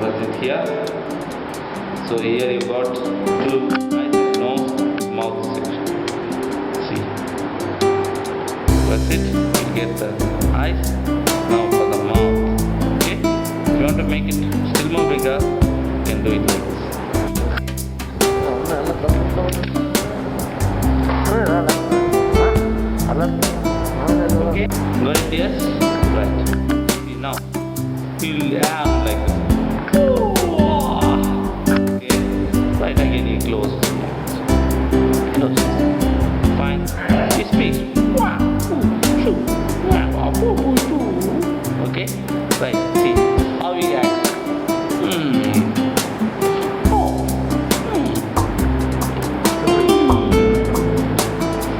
press it here. So here you got two eyes, nose, mouth section. See, press it, you get the eyes. Now for the mouth. Okay, if you want to make it still more bigger, you can do it like this. Okay, got it? Yes, right. See, now you'll have like this. Okay, right again you close. Close. Fine. You speak. Okay, right. See how we act. Oh.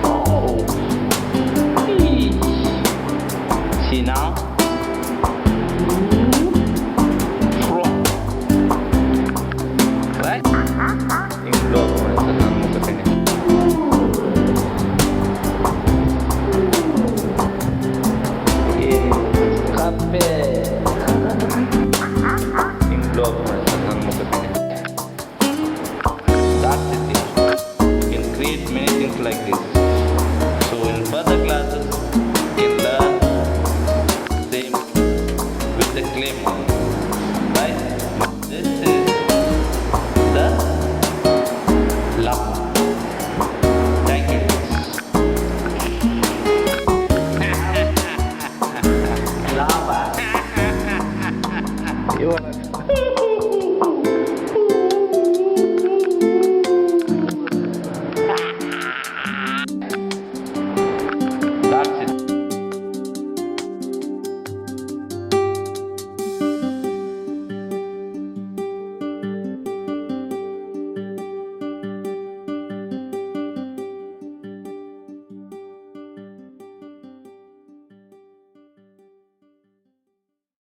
Oh. See now. Right? Yung block mo sa saan mo sa kanya. Kape. Yung block mo sa saan mo sa kanya. That's it. You can create many things like this. So in further classes, you can learn same with the clay model. Right? This is the lava. Thank you. Lava. You wanna